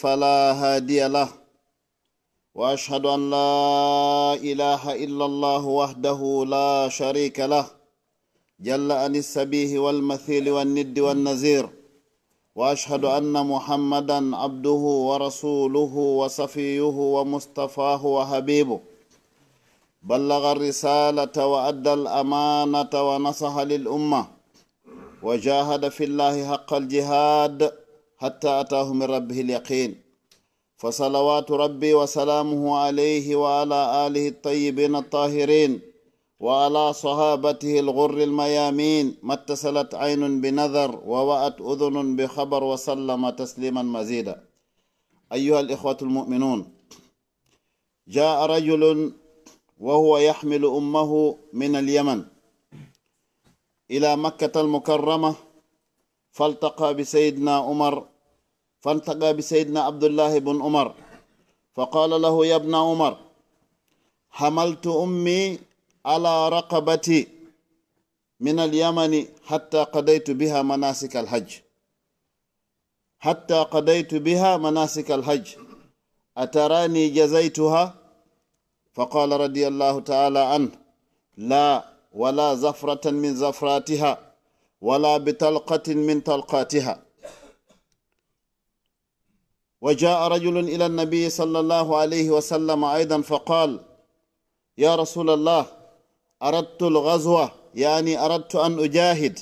فلا هادي له وأشهد أن لا إله إلا الله وحده لا شريك له جل عن السبيه والمثيل والند والنذير وأشهد أن محمدا عبده ورسوله وصفيه ومصطفاه وحبيبه بلغ الرسالة وأدى الأمانة ونصح للأمة وجاهد في الله حق الجهاد حتى أتاه من ربه اليقين فصلوات ربي وسلامه عليه وعلى آله الطيبين الطاهرين وعلى صحابته الغر الميامين ما اتصلت عين بنذر ووأت أذن بخبر وسلم تسليما مزيدا. أيها الإخوة المؤمنون، جاء رجل وهو يحمل أمه من اليمن إلى مكة المكرمة فالتقى بسيدنا عبد الله بن عمر فقال له: يا ابن عمر، حملت أمي على رقبتي من اليمن حتى قضيت بها مناسك الحج أتراني جزيتها؟ فقال رضي الله تعالى عنه: لا، ولا زفرة من زفراتها ولا بطلقة من طلقاتها. وجاء رجل إلى النبي صلى الله عليه وسلم أيضا فقال: يا رسول الله، أردت الغزوة، يعني أردت أن أجاهد،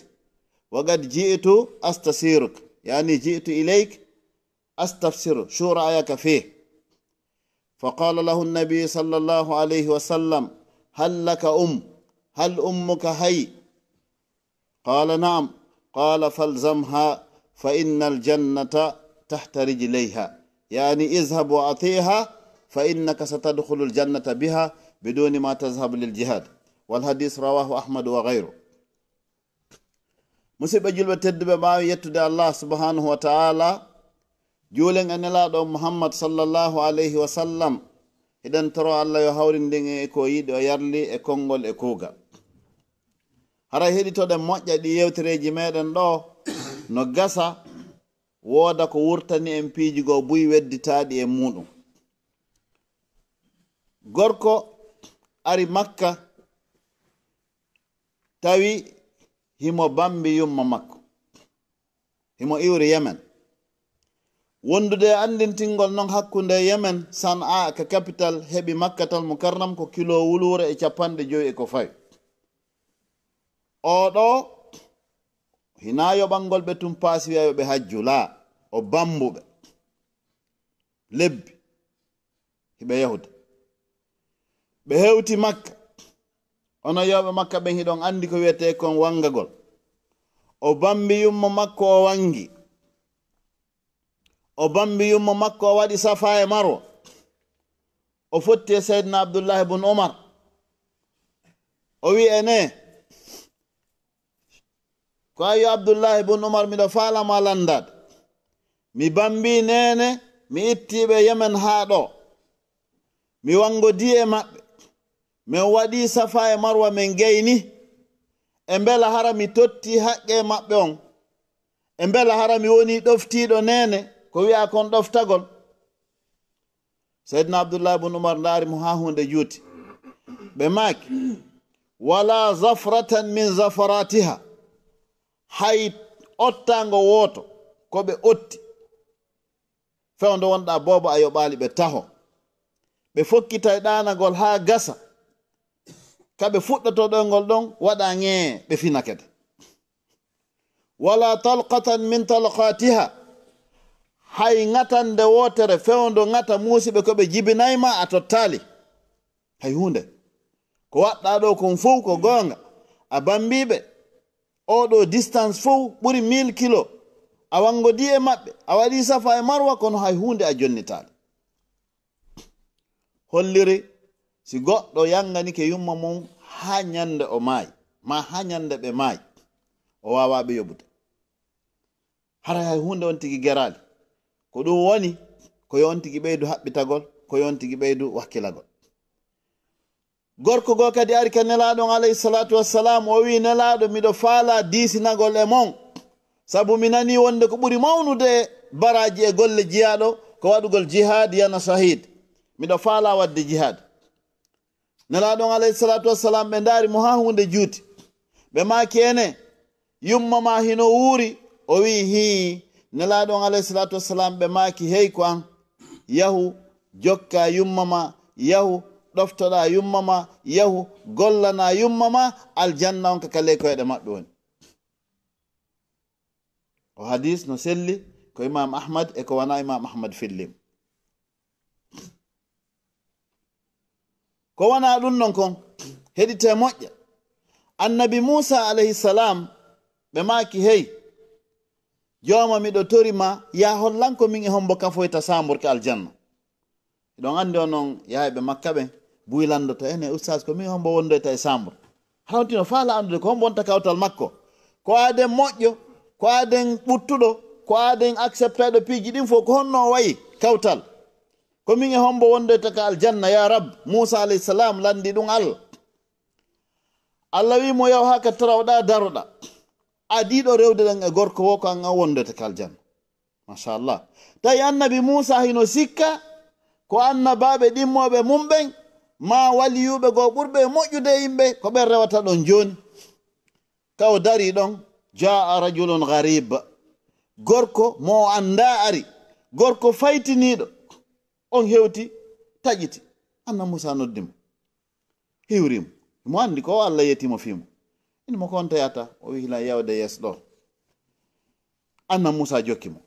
وقد جئت أستسيرك، يعني جئت إليك أستفسر شو رأيك فيه؟ فقال له النبي صلى الله عليه وسلم: هل لك هل أمك حي؟ قال: نعم. قال: فالزمها فإن الجنة تحت رجليها، يعني اذهب وأطيعها فإنك ستدخل الجنة بها بدون ما تذهب للجهاد. والحديث رواه أحمد وغيره. musidɓe julɓe tedduɓe ɓaawi yettude Allah subhanahu wa ta'ala, juulen e nelaaɗo Muhammad sallallahu alayhi wa sallam, hiɗen toro Allah yo hawrindin e ko yiɗi o yarli e konngol e kuugal. hara heɗitoɗen moƴƴa ɗi yewtereji meɗen ɗo no gasa wooda ko wurtani en piiji go buy wedditaɗi e muɗum. gorko ari Makka tawi himo bambi yumma makko, himo iwri Yemen. wondude andintingol non hakkunde Yemen San'a ka capital heɓi Makkatal Mukarram ko kilo wulure e 50 e ko fawi. oɗo hina yoɓangol ɓe tum paasi wiya yoɓe hajju, la, o bambuɓe lebbi hiɓe yahuda. ɓe hewti Makka, ono yoɓe Makka ɓen hiɗon andi ko wiyete kon wangagol. o bambi yummo makko, o wangi. o bambi yummo makko, o waɗi Safa e Marwa. o fotti e Seydina Abdullah ibn Umar. o wi ene ko ayi Abdullah ibn Umar, miɗo falama landade, mi bambi nene, mi ittiɓe Yemen haa ɗo, mi wangodi e maɓɓe, min waɗi Safa e Marwa, min geyni, e mbela hara mi totti haqqe maɓɓe on, e mbela hara mi woni ɗoftiɗo nene ko wi'a kon ɗoftagol. Seydina Abdullah ibn Umar ndaari mo haa hunde juuti. ɓe maaki: wala zafratan min zafaratiha, hay ottango woto ko ɓe otti fewndo wonɗa boobo a yoɓali ɓe taho. ɓe fokkita e ɗanagol haa gasa, kaɓe fuɗɗoto ɗoygol ɗon waɗa ŋee, ɓe finakede. wala talqatan min talqatiha, hay ŋatande wotere fewndo ŋata muusiɓe ko ɓe jibinayma a tottali. hay hunde ko waɗɗa ɗo kon fof ko goonga, a bambiɓe oɗo distance fof ɓuri 1000 kilo, a wangodi e maɓɓe, a waɗi Safa e Marwa, kono hay hunde a jonnitali. holliri si goɗɗo yanganike yumma mum ha ñande o maayi, ma ha ñande ɓe maayi, o wawa ɓe yoɓude. hara hay hunde on tigi gerali. ko ɗum woni ko yon tigi ɓeydu haɓɓitagol, ko yon tigi ɓeydu wakkilagol. gorko go kadi ari ka nelaɗon alayhi salatu wassalam, o wi: nelaɗo, miɗo faala diisinagol e mon, sabu mi nani wonde ko ɓuri mawnude baraji e golle jiyaɗo ko waɗugol jihad yana shahid miɗo faala wadde jihad nelaɗon alayhi salatu wassalam ɓe ndaari mo ha hunde juuti ɓe maaki ene yumma ma hino wuuri o wi hi nelaɗon alayhi salatu wassalam ɓe maaki hey ko an yahu jokka yumma ma yahu ɗoftoɗa yumma ma yahu gollana yumma ma aljanna on ka kale koyɗe maɓɓe woni o hadis no selli ko imam ahmad e ko wana imam ahmad fillim ko wana ɗum non kon heɗite moƴƴa annabi musa alayhi salam ɓe maaki hey joma miɗo torima ya hollanko min e hombo kafoyta samburke aljanna iɗon andi o noon yahayɓe makka ɓe buylandoto ene ustad ko min hombo wondoyta e sambur hawtino faala andude ko hombo wonta kawtal makko ko aden moƴƴo ko aden ɓuttuɗo ko aden accepteɗo piiji ɗin fof ko honno wayi kawtal ko min e hombo wondoyta ka aljanna ya rab musa alayhi salam landi ɗum allah wimo yaw ha ka tarawɗa daroɗa adiɗo rewde ɗen e gorko wo ko an an wondoyta ka aljanna machallah tawi annabi musa hino sikka ko annabaɓe ɗimmoɓe mum ɓen ma waliyuɓe goo ɓurɓe moƴƴude yimɓe ko ɓen rewata ɗon joni kaw dari ɗon jaa rajulun garib gorko mo anda ari gorko faytiniɗo on hewti taƴiti anna musa noddimo hiwrimo mo andi ko allah yetimo fimo inimo ko on tayata o wi hila yewde yes ɗo anna musa jokkimo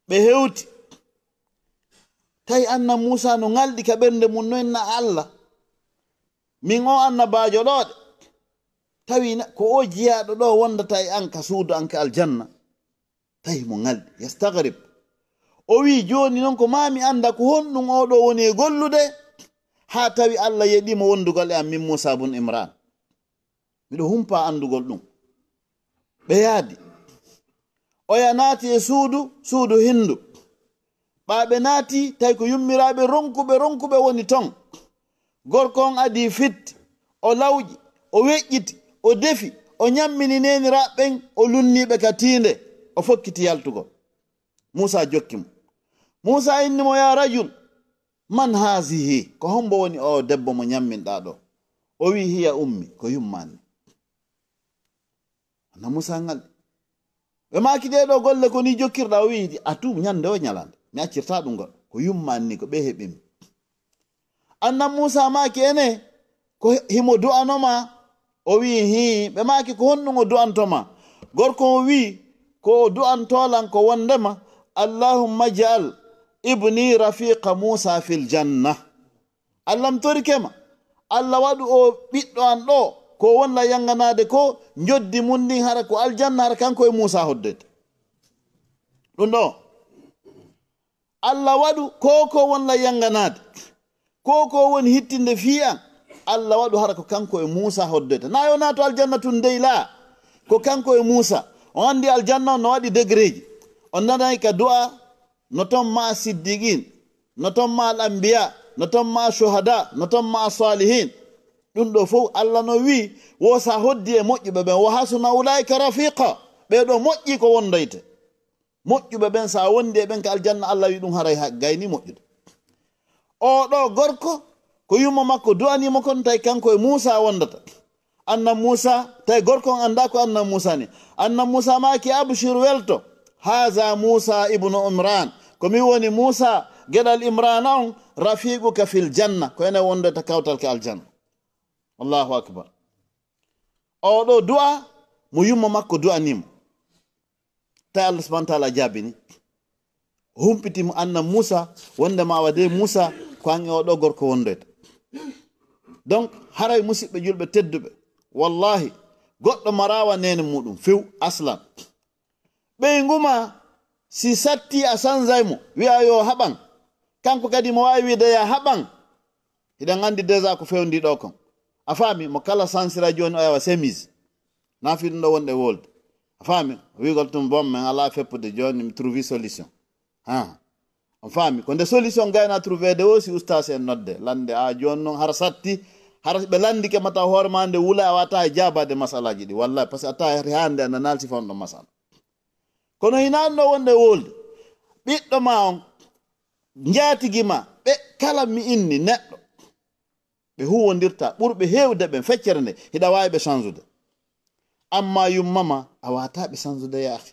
ɓe hewti tawi anna musa no ngalɗi ka ɓernde mum noynna allah min o annabajo ɗoɗe tawi ko o jiyaɗo ɗo wondata e an ka suudu an ka aljanna tawi mo ngalɗi yastagrib o wi joni noon ko mami anda ko honɗum oɗo woni e gollude ha tawi allah yeɗimo wondugol e am min musa bun imran miɗo humpa andugol ɗum ɓe yaadi oya naati e suudu hindu ɓaɓe naati tawi ko yummiraɓe ronkuɓe woni ton gorko on adi fitti o lawƴi o weƴƴiti o defi o ñammini neniraɓɓen o lunniɓe ka tiinde o fokkiti yaltugo musa jokkimo musa innimo ya rajul man hasihi ko hombo woni o debbo mo ñamminɗa ɗo o wi hiya ummi ko yummani anna musa ngal ɓe maki ɗeɗo golle ko ni jokkirɗa o wi atu ñande o ñalande mi accirta ɗum goɗɗo ko yummani ni ko ɓe heɓimi annan musa maki ene ko himo du'anoma o wi hi ɓe maki ko honɗum o du'antoma gorko o wi ko du'antolan ko wondema allahumma jaal ibni rafiqa musa fil janna allah m torikema allah waɗu o ɓiɗɗo an ɗo ko wonla yanganade ko joddi mum ndin hara ko aljanna hara kanko e musa hoddete ɗum ɗo allah waɗu ko wonla yanganade ko woni hittinde fiyan allah waɗu hara ko kanko e musa hoddete na yo nato aljanna tun dey la ko kanko e musa on andi aljanna on no waɗi degré ji on nanay ka du'a no ton ma siddiqin no ton ma al anbiya no ton ma shuhada no ton ma salihin ɗum ɗo fof allah no wi wo sa hoddi e moƴƴuɓe ɓen wo hasuna ulaika rafiqa ɓeɗo moƴƴi ko wondoyte moƴƴuɓe ɓen sa wondi e ɓen ka aljanna allah wi ɗum haray gayni moƴƴude o ɗo gorko ko yumma makko du'animo kon tawi kanko e musa wondata annan musa tawi gorko on anda ko annan musa ni annan musa maki abshir welto haza musa ibnu imran komi woni musa geɗal imran on rafiquka fil janna ko ene wondata kawtal ka aljanna allahu akbar oɗo du'a mo yumma makko du'animo tawi allah subahana taala jaabini humpitimo annan musa wondema wade musa ko an e oɗo gorko wondoyta donc haray musidɓe julɓe tedduɓe wallahi goɗɗo marawa nene muɗum few aslan ɓey nguma si satti a sanzaymo wiya yo haɓan kanko kadi mo wawi wiide ya haɓan hiɗen andi déjà ko fewndi ɗo kon a faami mo kala sansira joni o yawa semise nafi ɗum ɗo wonɗe wolde a faami wigol tum bom men ala feppude joni mi trouvi solution on faami ko nde solution gayna trouvé de aussi ustas en nodde lande a joni noon hara satti hara ɓe landike mata hoore ma nde wula a wata e jabade masalaji ɗi wallahi par ce que atta hande ana nalti fon ɗo masala kono hinani ɗo wonde wolde ɓiɗɗo ma on njaatigima ɓe kala mi inni neɗɗo ɓe huwondirta ɓurɓe heewde ɓe feccere nde hiɗa waawi ɓe changude amma yummama a wataɓe changude yaahi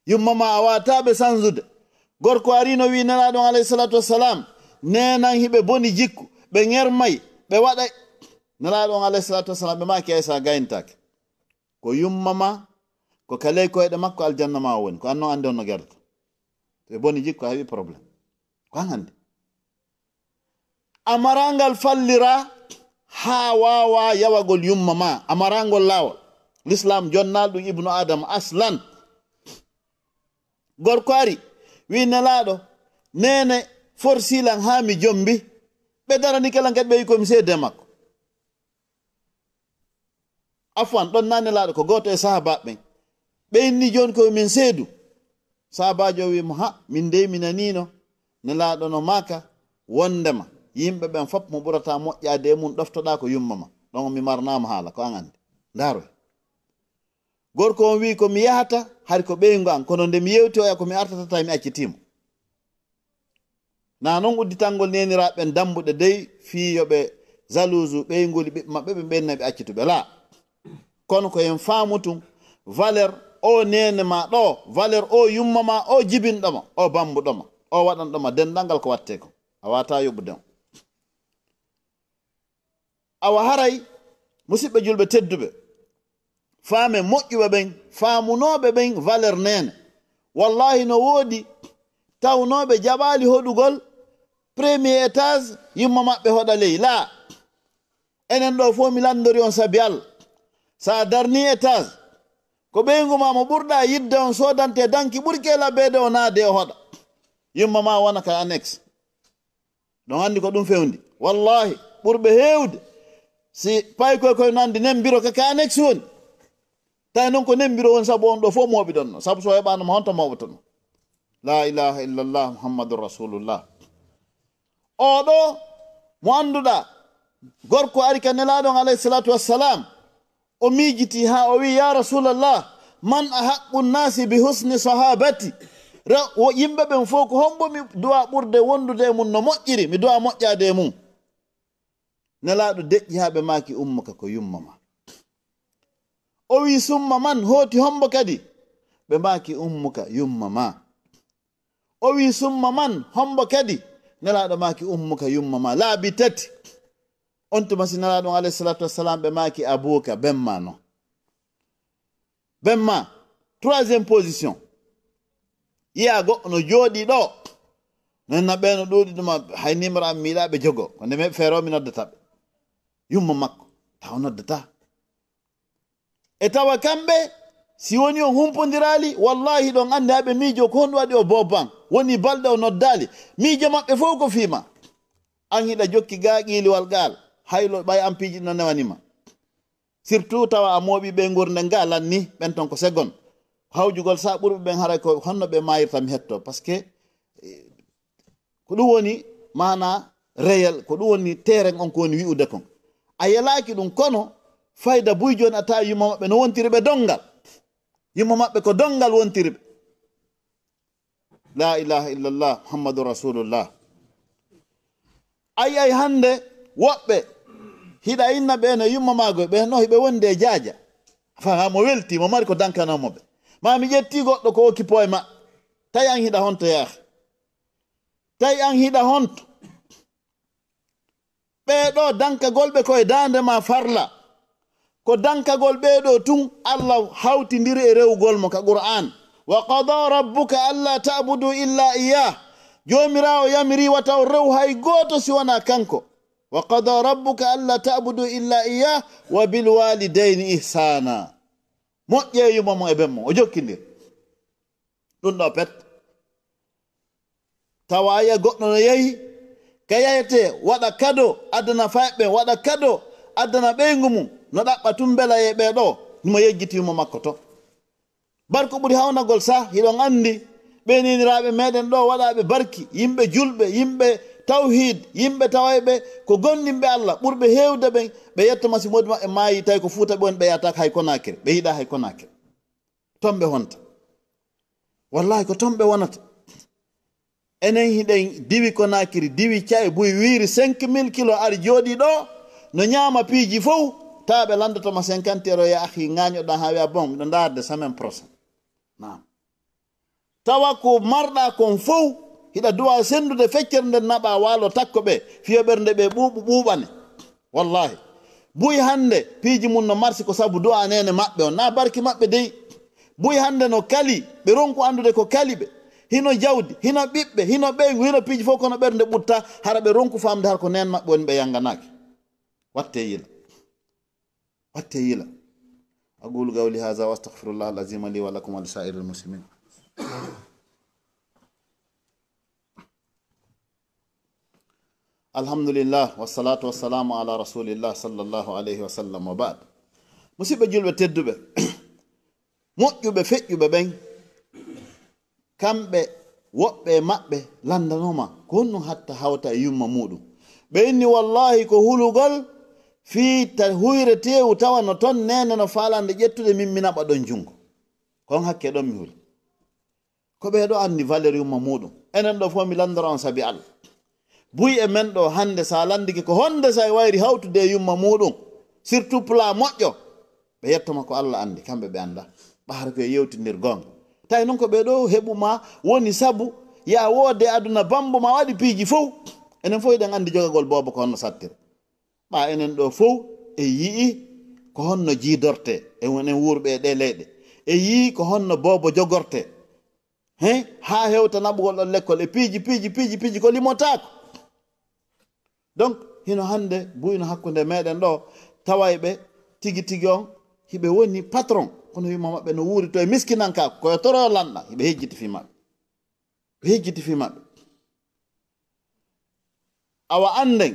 yummama a wataɓe changude gorko arino wi nelaɗon alayhi salatu wassalam nenan hiɓe boni jikku ɓe ŋermay ɓe waɗa nelaɗon alayhi salatu wassalam ɓe maki aysa gayntake ko yummama ko kaley koyɗe makko aljanna ma woni ko anno ande on no gerta ɓe boni jikku a heɓi probléme ko an hande amarangal fallira ha wawa yawagol yummama amarangol lawol l'islam jonnal ɗum ibnu adam aslan gorko ari wi nelaɗo nene forsilan ha mi jombi ɓe darani kala kadi ɓe wi komi seede makko afwan ɗon na nelaɗo ko goto e sahabaɓe ɓen ɓe inni joni ko min seedu sahabajo wimo ha min de mi nanino nelaɗo no maka wondema yimɓe ɓen fop mo ɓurata moƴƴade e mum ɗoftoɗa ko yummama ɗon mi marnama haala ko an andi daroy gorko on wi ko mi yahata hari ko ɓeygu an kono nde mi yewti oya ko mi artatata mi accitimo na noon udditangol neniraɓen dambuɗe dey fiyoɓe jalouse ɓeygoli ɓiɓɓe maɓɓe ɓe ɓenna ɓe accituɓe la kono ko en faamu tum valeur o nene ma ɗo valeur o yummama o jibinɗoma o bambuɗoma o waɗanɗoma denɗalngal ko watte ko a wata yoɓudemo awa haray musidɓe julɓe tedduɓe faame moƴƴuɓe ɓen faamunoɓe ɓen valeur nene wallahi no woodi tawnoɓe jaɓali hoɗugol premier étage yumma maɓɓe hoɗa ley la enen ɗo fo mi landori on sabi Allah sa darni étage ko ɓeygu ma mo ɓurɗa yidde on sodante danki ɓurke labbede o naade o hoɗa yumma ma wona ka annexe ɗon andi ko ɗum fewndi wallahi ɓurɓe hewde si pay koye nandi nembiro kaka annexe woni tawi noon ko nembiro woni saabu on ɗo fof moɓi ɗon no saabu so heɓanoma honto mawɓata ɗum la ilaha illallah muhammadun rasulullah oɗo mo annduɗa gorko ari ka nelaɗon alayhi salatu wassalam o miijiti ha o wi ya rasulallah man ahaqqu nnasi bi husni sahabati yimɓe ɓen fof ko hombo mi duwa ɓurde wondude e mum no moƴƴiri mi duwa moƴƴade e mum nelaɗo deƴƴi ha ɓe maki ummuka ko yummama o wi summa man hooti hombo kadi ɓe maki ummuka yummama o wi summa man hombo kadi nelaɗo maki ummuka yummama laabi tati on tuma si nelaɗon alayhi salatu wassalam ɓe maki abuka benma non benma troisiéme position yiya goɗɗo no jooɗi ɗo nonna ɓe no ɗuuɗi ɗuma hay numéro am miiɗa ɓe jogo ko nde meɓe feero mi noddataɓe yumma makko taw noddata e tawa kamɓe si woni on humpodirali wallahi ɗon andi haɓe miijo ko honɗum waɗi o boban woni balɗe o noddali miijo maɓɓe fof ko fiima an hiɗa jokki ga qiiliwal gal haylo ɓay ampiji no newanima surtout tawa a mooɓi ɓe gurden ga lanni ɓen ton ko segon hawjugol sa ɓurɓe ɓen haray ko honno ɓe mayirta mi hetto par ce que ko ɗum woni mana réel ko ɗum woni terrain on ko woni wi'ude kon a yalaki ɗum kono fayda buy joni a tawi yumma maɓɓe no wontiri ɓe dongal yumma maɓɓe ko dongal wontiri ɓe la ilaha illallah muhammadu rasulullah ay hande woɓɓe hiɗa inna ɓe no yumma mago ɓe no hiɓe wonde e jaaja fa mo welti mo mari ko dankanomoɓe ma mi ƴetti goɗɗo ko okkipo e ma tawi an hiɗa honto yaaha tawi an hiɗa honto ɓeɗo dankagol ɓe koye dande ma farla ko dankagol ɓeɗo tun allah hawtidiri e rewgol mo ka qur'an wa qada rabbuka alla ta'budu illa iyah jomirawo yamiri wata o rew hay goto si wona kanko wa qada rabbuka alla ta'budu illa iyah wa bil walidayni ihsana moƴƴe yuma mo e benmo o jokkidir ɗum ɗo pet tawaya goɗɗo no yehi ka yahete waɗa kado addana fayɓe waɗa kado addana ɓeygu mum no ɗaɓɓa tum bela e ɓeɗo nimo yejjitimo makko to barko ɓuri hawnagol sa hiɗon andi ɓeniniraɓe meɗen ɗo waɗaɓe barki yimɓe julɓe yimɓe tawhid yimɓe tawayɓe ko gonɗinɓe allah ɓurɓe hewde ɓen ɓe yettoma si modi maɓɓe maayi tawi ko fuuta ɓe woni ɓe yataka hay konakire ɓe yiɗa hay konakire ton ɓe honta wallahi ko ton ɓe wonata enen hiɗen diwi Konakiri diwi caye buy wiiri 5000 kilo ari jooɗi ɗo no ñaama piiji fof taɓe landotoma 50 euro ya ahi ŋañoɗa ha wiya bon ɗo darde semaine prochaine nam tawa ko marɗa kon fof hiɗa duwa sendude feccere nde naɓa waalo takko ɓe fiyo ɓernde ɓe ɓuuɓane wallahi buy hande piiji mum no marsi ko sabu du'a nene maɓɓe on na barki maɓɓe dey buy hande no kali ɓe ronku andude ko kali ɓe hino jawdi hino ɓiɓɓe hino ɓeygu hino piiji fof kono ɓernde ɓutta hara ɓe ronku famde har ko nen maɓɓe woni ɓe yanganaki watte yila aqulu qawli hadha wa astaghfirullah alazim li wa lakum wa lisa'iril muslimin alhamdulillah wassalatu wassalamu ala rasulillah sallallahu alayhi wa sallam wa ba'd musidɓe julɓe tedduɓe moƴƴuɓe feƴƴuɓe ɓen kamɓe woɓɓe maɓɓe landanoma ko honno hatta hawta e yumma muɗum ɓe inni wallahi ko hulugol fiita huyre tewu tawa no ton nene no falande ƴettude min minaɓa ɗon jungo kon hakke ɗon mi huli ko ɓeɗo andi valeur yumma muɗum enen ɗo fof mi landoro on saabi Allah buy e men ɗo hande sa landiki ko honde sa wayri hawtude e yumma muɗum surtout plat moƴƴo ɓe yettoma ko Allah andi kamɓe ɓe anda ɓahara koye yewtidir gonga tawi noon ko ɓeɗo heɓuma woni sabu ya woode aduna bambo ma waɗi piiji fof enen fof eɗen andi jogagol bobo ko honno sattira ɓa enen ɗo fof e yii ko honno jiidorte enen wurɓe e ɗe leyɗe e yii ko honno bobo jogorte ha hewta naɓugol ɗon l'école e piiji ko limotako donc hino hande buyno hakkude meɗen ɗo tawayɓe tigi on hiɓe woni patron kono wima maɓɓe no wuuri to e miskinankako koye toro lanɗa hiɓe hejjiti fi maɓɓe awa anden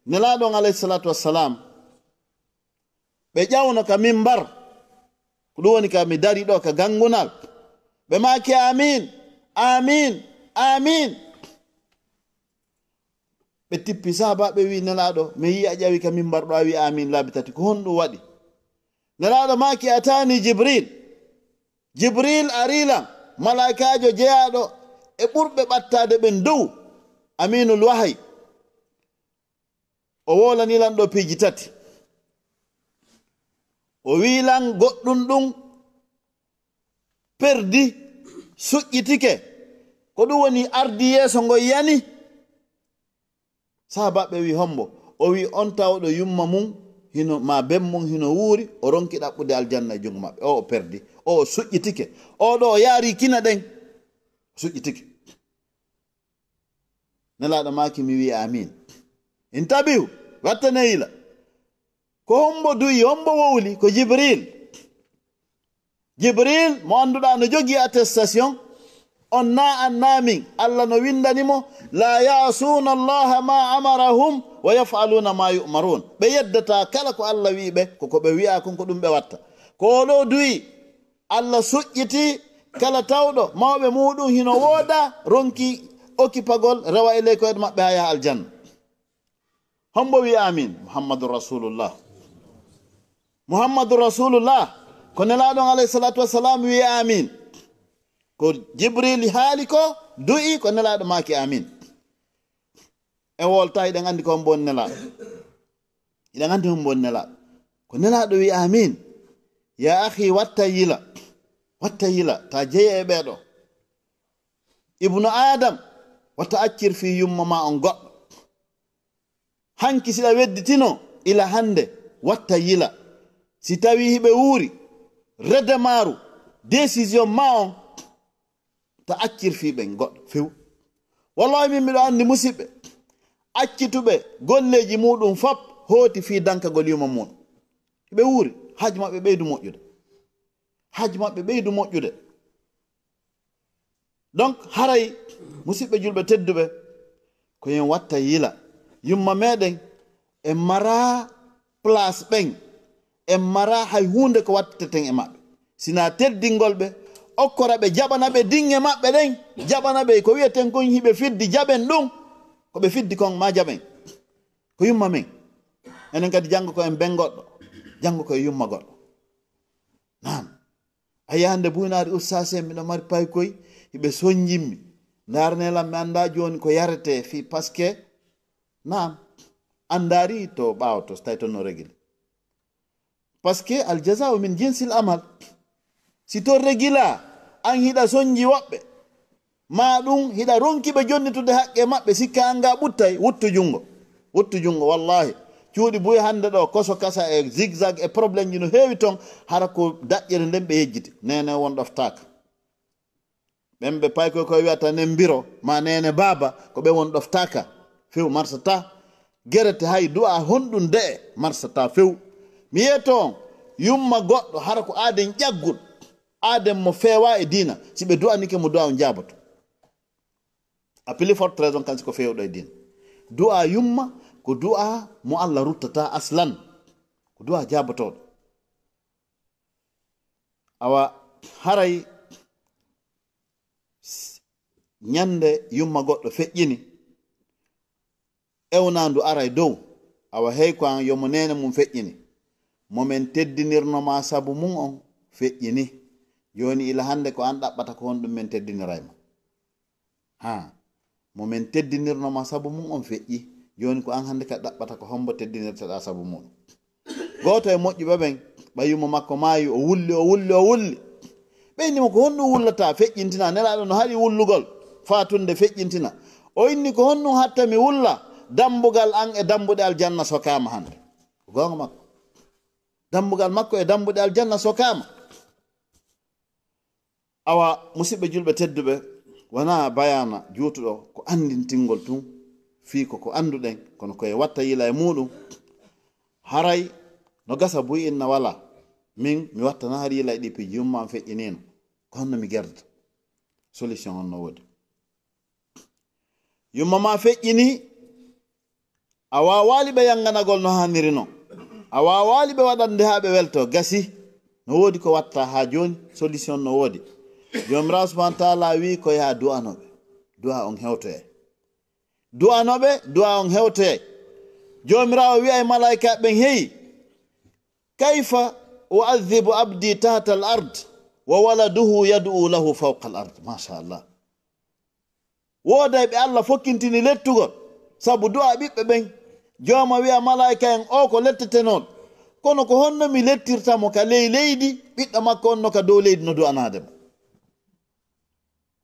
nelaɗon alayhi salatu wassalam ɓe ƴawno ka mimbar ko ɗum woni ka mi dari ɗo ka gangunal ɓe maki amin ɓe tippi sahabaɓe wi nelaɗo mi yi a ƴawi ka mimbar ɗo a wi amin laabi tati ko honɗum waɗi nelaɗo maki atani jibril arilan malaikajo jeyaɗo e ɓurɓe ɓattade ɓen dow aminul wahay o wolanilan ɗo piiji tati o wilan goɗɗum ɗum perdi suƴƴitike ko ɗum woni ardi yeeso ngo yani sahabaɓe wi hombo o wi on tawɗo yumma mum hino ma bem mum hino wuuri o ronki ɗaɓɓude aljanna e jungo maɓɓe o perdi o suƴƴitike oɗo o yaari kina ɗen suƴƴitike nelaɗo maki mi wi amin in tabihu wattane yila ko hombo duyi hombo wowli ko jibril mo anduɗa no jogui attestation on na annamin Allah no windanimo la ya'suna allaha ma amarahum wa yaf'aluna ma yu'marun ɓe yeddata kala ko Allah wiɓe koko ɓe wi'a kon ko ɗum ɓe watta ko ɗo duyi Allah suƴƴiti kala tawɗo mawɓe muɗum hino wooda ronki occupagol rewa e ley koyɗe maɓɓe ha yaha aljanna hombo wi amin muhammadun rasulullah ko nelaɗon alayhi salatu wassalam wi amin ko jibril haali ko du'i ko nelaɗo maki amin e wolta iɗen andi ko hombo nelaɗo ko nelaɗo wi amin ya akhi watta yila ta jeeya e ɓeɗo ibnu adam wata accir fi yumma ma on goɗɗo hanki siɗa wedditino ila hande watta yila si tawi hiɓe wuuri redde maaru décision ma on ta accir fi ɓen goɗɗo few wallahi min miɗo andi musidɓe accituɓe golleji muɗum fop hooti fi dankagol yuma muɗum hiɓe wuuri haaju maɓɓe ɓeydu moƴƴude donc haray musidɓe julɓe tedduɓe ko yen watta yila yumma meɗen e mara place ɓen en mara hay hunde ko watteten e maɓɓe sina teddingol ɓe okkora ɓe jaɓana ɓe dinŋe maɓɓe ɗen jaɓana ɓe ko wiyeten kon hiɓe fiddi jaɓen ɗum ko ɓe fiddi kon ma jaɓen ko yumma men enen kadi janngo ko en ben goɗɗo janngo ko e yumma goɗɗo nam a yahande buynaari ustase miɗo mari pay koy hiɓe soñjimmi darnelam mi anda joni ko yarete fi paske naam andari to ɓawto so tawi toon no régile paske aljazau min jinsil amal si to régila an hiɗa soñji woɓɓe ma ɗum hiɗa ronkiɓe jonnitude haqqe maɓɓe sikka anga ɓuttay wuttu jungo wallahi cuuɗi buy hande ɗo koso kasa e zigzag e probléme ji no heewi toon hara ko daƴƴere nden ɓe yejjiti nene won ɗoftaka ɓen ɓe pay koy koye wiyata nen mbiro ma nene baaba ko ɓe won ɗoftaka few marsata gerete hay du'a honɗum de e marsata few mi yeeto on yumma goɗɗo hara ko aaden ƴaggol aaden mo feewa e diina si ɓe du'anike mo du'a o jaaboto a pili forte raison kansi ko fewɗo e diina du'a yumma ko du'a mo Allah ruttata aslan ko du'a jaabotoɗo awa haray ñande yumma goɗɗo feƴƴini ewnandu aray dow awa hey ko an yomo nene mum feƴƴini momen teddinirnoma sabu mum on feƴƴini joni ila hande ko an ɗaɓɓata ko honɗum men teddinirayma ha momen teddinirnoma sabu mum on feƴƴi joni ko an hande ka ɗaɓɓata ko hombo teddinirteɗa sabu mum goto e moƴƴuɓe ɓen ɓayumo makko maayi o wulli ɓeynimo ko honɗum wullata feƴƴintina nelaɗo no haɗi wullugol fatunde feƴƴintina o inni ko honɗum hatta mi wulla dambugal an e dambuɗe aljanna sokama hande gonga makko dambugal makko e dambuɗe aljanna sokama awa musidɓe julɓe tedduɓe wona bayana juutuɗo ko andintingol tun fii ko anduɗen kono koye watta yila e muɗum haray no gasa buy inna wala min mi wattana har yila e ɗi piji yumma feƴƴinino ko honno mi gerdata solution on no woodi yumma ma feƴƴini a wawali ɓe yanganagol no hanniri noon a wawali ɓe waɗande ha ɓe welto gasi no woodi ko watta ha joni solution no woodi jomirawo subahana taala wi ko yaha du'anoɓe du'a on hewtoye du'a on hewtoye jomirawo wi'a e malaika ɓen heyi kayfa u'adhibu abdi tahta al ard wa waladuhu yad'u lahu fawqa al ard machallah woday ɓe Allah fokkintini lettugol sabu du'a ɓiɓɓe ɓen joma wi'a malaika en o ko lettetenon kono ko honno mi lettirtamo ka leydi ɓiɗɗo makko onno ka dow leydi no du'anademo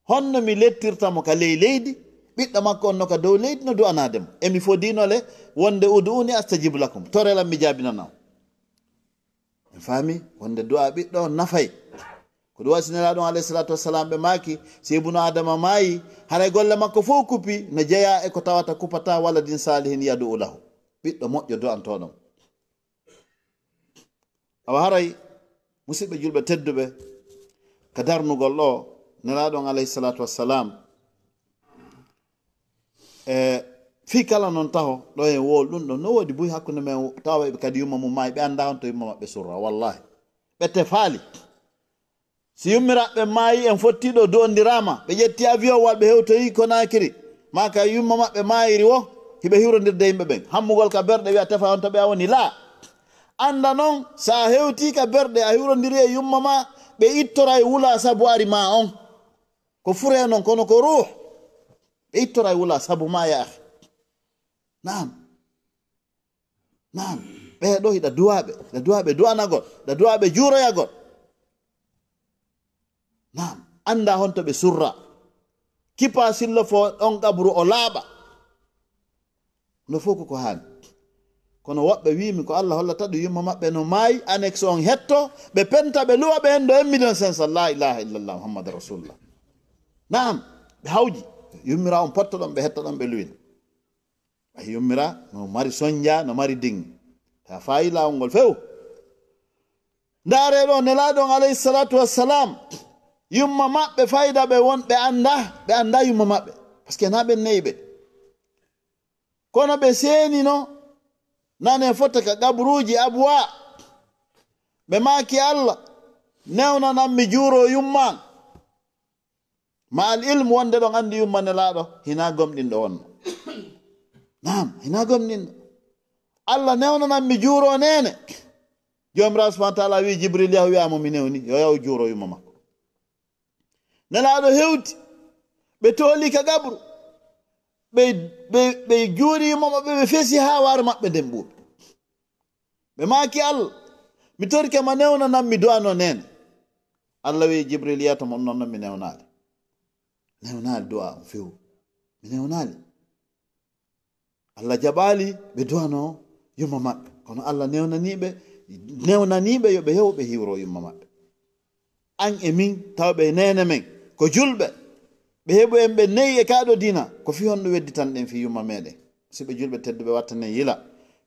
honno mi lettirtamo ka leydi ɓiɗɗo makko onno ka dow leydi no du'anademo emi fodinole wonde ud'uni astajibu lakum torelam mi jabinanam en faami wonde du'a ɓiɗɗo on nafay ko ɗum wasinira ɗum alayhi salatu wassalam ɓe maaki si ibnu adama maayi haray golle makko fof kupi no jeeya e ko tawata kupata walla din salihin yadu lahu ɓiɗɗo moƴƴo du'antoɗon awa haray musidɓe julɓe tedduɓe ka darnugol ɗo nelaɗon alayhi salatu wassalam fi kala noon taho ɗo e wol ɗum ɗo no woodi buy hakkude men tawaɓe kadi yumma mum maayi ɓe anda on to yumma maɓɓe surra wallahi ɓe te faali si yummiraɓe maayi en fottiɗo do'ondirama ɓe ƴetti avion walɓe hewtoyi Konakiri ma ka yumma maɓɓe maayiri wo hiɓe hiwrodirde yimɓe ɓen hammugol ka berɗe wiya tefa on to ɓe a woni la anda noon sa hewti ka berɗe a hiwrodiri e yumma ma ɓe ittora e wula sabu ari ma on ko fure noon kono ko ruh ɓe ittora e wula sabu ma ya ahi naam ɓeɗo hiɗa duwaɓe du'anagol ɗa duwaɓe juuroyagol naam anda honto ɓe surra kipa sillo fo ɗon qabru o laaɓa no fof koko haani kono woɓɓe wimi ko Allah hollata ɗum yumma maɓɓe no maayi annexe on hetto ɓe penta ɓe luwa ɓe hen ɗo 1,500,000 la ilaha illallah muhammadu rasulullah naam ɓe hawji yummira on potta ɗon ɓe hetta ɗon ɓe luwina ay yummira no mari soñja no mari dingi ta fayi lawol ngol few ndaare ɗo nelaɗon alayhi salatu wassalam yumma maɓɓe fayda ɓe won ɓe anda yumma maɓɓe par ce que na ɓen neyi ɓe kono ɓe seenino nane fota ka qabruji abwa ɓe maaki Allah newnanan mi juuro yumma ma al ilmu wonde ɗon andi yumma nelaɗo hina gomɗinɗo wonno naam hina gomɗinɗo Allah newnanan mi juuro nene jomirawo subahana taala wi jibril yahu wiyamo mi newni yo yahu juuro yumma makko nelaɗo hewti بتولي كقبر بيجوري ماما بفسيها وارما بدمبو بماكي الله متورك ما نيونا نام مدوانو نين الله وي جبريل ياتم نون من نيونال دعاء فيو نيونال الله جبالي بدوانو يوم ما كون الله نيونا نيبه يوبه هيوبه هيورو يوم ما an emin tawbe nene men ko julbe be hebo en be neye kaado dina ko fi hondo wedditan den fi yumma meden sibe julbe tedduɓe wattane yila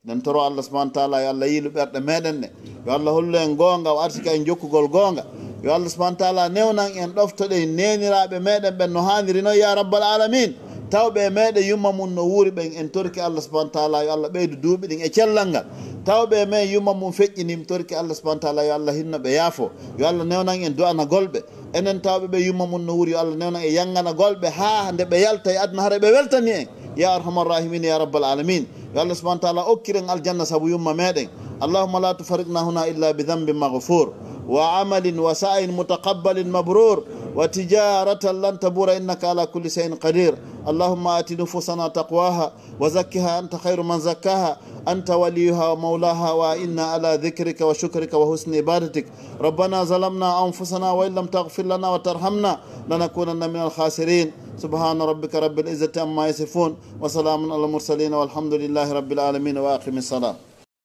nan toro Allah subhanahu wa ta'ala yo Allah yilu berde meden ne yo Allah hollu en gonga o artika en jokkugol gonga yo Allah subhanahu wa ta'ala newnan en doftode neniraɓe meden ben no haniri no ya rabbal alamin tawbe mede yumma mun no wuri ben en torki Allah subhanahu wa ta'ala yo Allah beydu duubi din e cellangal tawbe me yumma mun feƴƴinim torki Allah subhanahu wa ta'ala yo Allah hinna be yaafo yo Allah newnan en du'ana golbe enen tawbe be yumma mun no wuri yo Allah newnan e yangana golbe ha nde be yalta e adna hare be weltani en ya arhamar rahimin ya rabbal alamin yo Allah subhanahu wa ta'ala okkiren aljanna sabu yumma meden اللهم لا تفرقنا هنا إلا بذنب مغفور وعمل وسعي متقبل مبرور وتجارة لن تبور إنك على كل شيء قدير اللهم آت نفوسنا تقواها وزكها أنت خير من زكاها أنت وليها ومولاها وإنا على ذكرك وشكرك وحسن عبادتك ربنا ظلمنا أنفسنا وإن لم تغفر لنا وترحمنا لنكونن من الخاسرين سبحان ربك رب العزة عما يصفون وسلام على المرسلين والحمد لله رب العالمين وأقم الصلاة